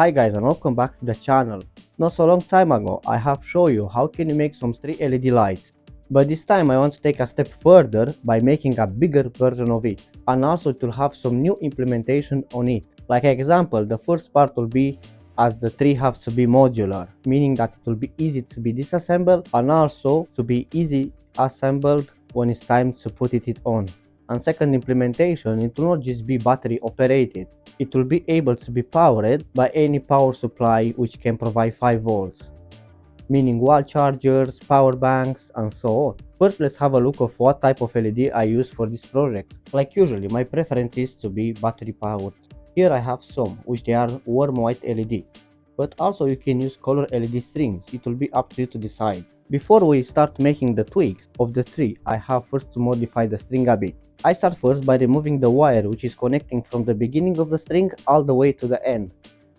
Hi guys and welcome back to the channel. Not so long time ago I have shown you how can you make some street LED lights. But this time I want to take a step further by making a bigger version of it, and also to have some new implementation on it. Like example, the first part will be as the tree has to be modular, meaning that it will be easy to be disassembled and also to be easy assembled when it's time to put it on. And second implementation, it will not just be battery operated. It will be able to be powered by any power supply which can provide 5 volts, meaning wall chargers, power banks and so on. First let's have a look of what type of LED I use for this project. Like usually my preference is to be battery powered. Here I have some which they are warm white LED, but also you can use color LED strings, it will be up to you to decide. Before we start making the twigs of the tree, I have first to modify the string a bit. I start first by removing the wire which is connecting from the beginning of the string all the way to the end.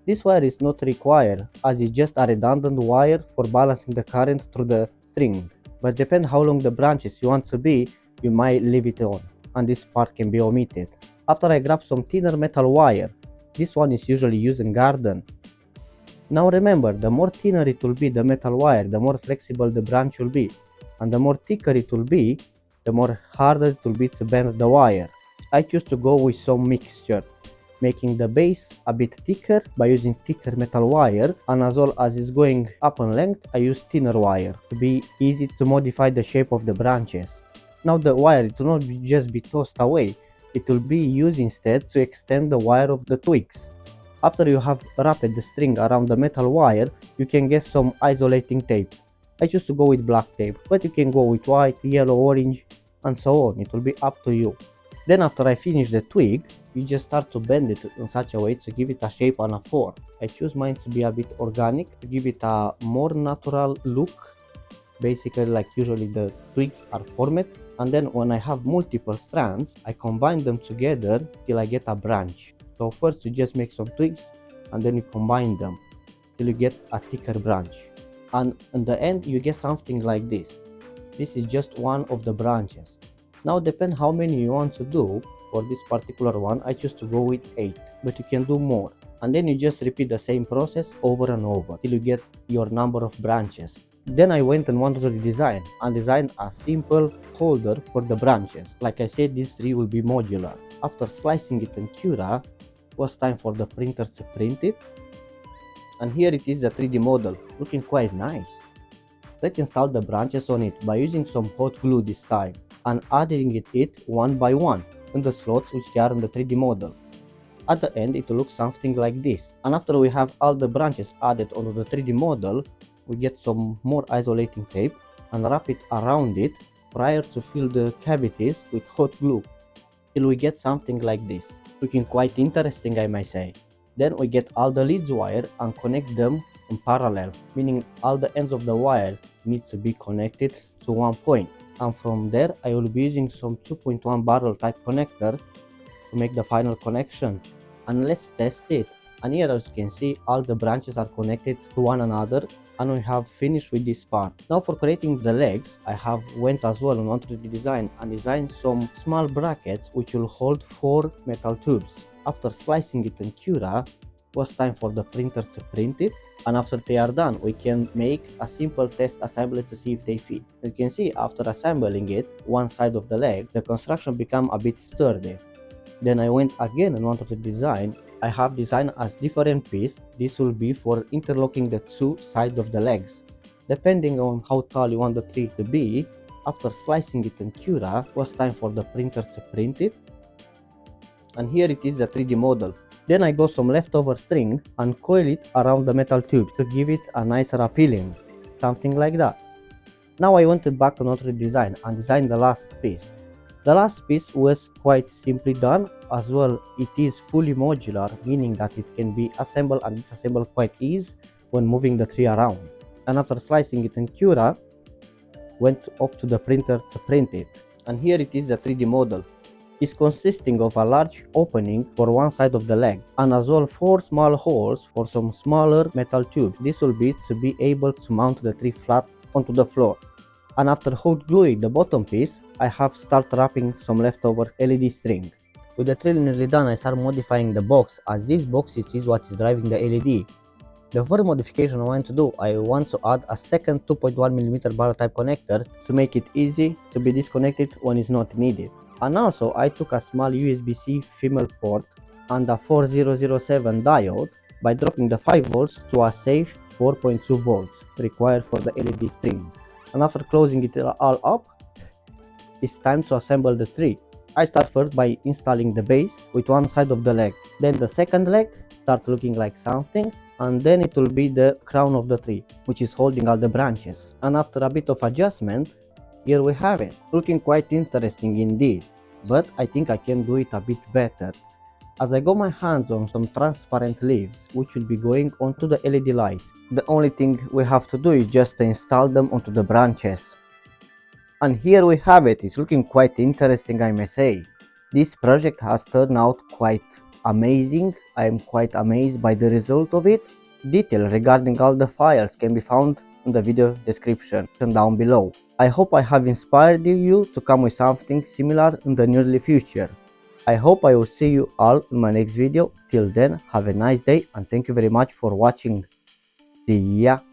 This wire is not required as it's just a redundant wire for balancing the current through the string, but depending how long the branches you want to be, you might leave it on, and this part can be omitted. After I grab some thinner metal wire, this one is usually used in garden. Now remember, the more thinner it will be the metal wire, the more flexible the branch will be, and the more thicker it will be, the more harder it will be to bend the wire. I choose to go with some mixture, making the base a bit thicker by using thicker metal wire, and as well as it's going up in length I use thinner wire to be easy to modify the shape of the branches. Now the wire, it will not just be tossed away, it will be used instead to extend the wire of the twigs. After you have wrapped the string around the metal wire, you can get some isolating tape. I choose to go with black tape, but you can go with white, yellow, orange and so on, it will be up to you. Then after I finish the twig, you just start to bend it in such a way to give it a shape and a form. I choose mine to be a bit organic to give it a more natural look, basically like usually the twigs are formed, and then when I have multiple strands I combine them together till I get a branch. So first you just make some twigs and then you combine them till you get a thicker branch, and in the end you get something like this. This is just one of the branches. Now depend how many you want to do. For this particular one I choose to go with 8, but you can do more, and then you just repeat the same process over and over till you get your number of branches. Then I went and wanted to redesign and designed a simple holder for the branches. Like I said, this tree will be modular. After slicing it in Cura, it was time for the printer to print it, and here it is, the 3D model, looking quite nice. Let's install the branches on it by using some hot glue this time and adding it one by one in the slots which are in the 3D model. At the end it will look something like this, and after we have all the branches added onto the 3D model, we get some more isolating tape and wrap it around it prior to fill the cavities with hot glue till we get something like this, looking quite interesting I might say. Then we get all the leads wire and connect them in parallel, meaning all the ends of the wire needs to be connected to one point, and from there I will be using some 2.1 barrel type connector to make the final connection. And let's test it. And here as you can see, all the branches are connected to one another and we have finished with this part. Now for creating the legs, I have went as well and wanted to design and designed some small brackets which will hold 4 metal tubes. After slicing it in Cura, it was time for the printer to print it, and after they are done we can make a simple test assembly to see if they fit. You can see after assembling it, one side of the leg, the construction become a bit sturdy. Then I went again and wanted to design. I have designed as different piece. This will be for interlocking the two sides of the legs. Depending on how tall you want the tree to be, after slicing it in Cura, it was time for the printer to print it. And here it is, the 3D model. Then I got some leftover string and coil it around the metal tube to give it a nicer appealing, something like that. Now I went back to another design and designed the last piece. The last piece was quite simply done as well. It is fully modular, meaning that it can be assembled and disassembled quite easy when moving the tree around. And after slicing it in Cura, went off to the printer to print it. And here it is, the 3D model. It's consisting of a large opening for one side of the leg and as well 4 small holes for some smaller metal tubes. This will be to be able to mount the tree flat onto the floor. And after hot gluing the bottom piece, I have started wrapping some leftover LED string. With the drill nearly done, I start modifying the box, as this box is what is driving the LED. The first modification I want to do, I want to add a second 2.1mm barrel type connector to make it easy to be disconnected when it's not needed. And also I took a small USB-C female port and a 4007 diode by dropping the 5 volts to a safe 4.2 volts required for the LED string. And after closing it all up, it's time to assemble the tree. I start first by installing the base with one side of the leg, then the second leg start looking like something, and then it will be the crown of the tree, which is holding all the branches. And after a bit of adjustment, here we have it, looking quite interesting indeed, but I think I can do it a bit better, as I got my hands on some transparent leaves which will be going onto the LED lights. The only thing we have to do is just to install them onto the branches. And here we have it, it's looking quite interesting, I may say. This project has turned out quite amazing. I am quite amazed by the result of it. Details regarding all the files can be found in the video description down below. I hope I have inspired you to come with something similar in the nearly future. I hope I will see you all in my next video. Till then, have a nice day and thank you very much for watching. See ya!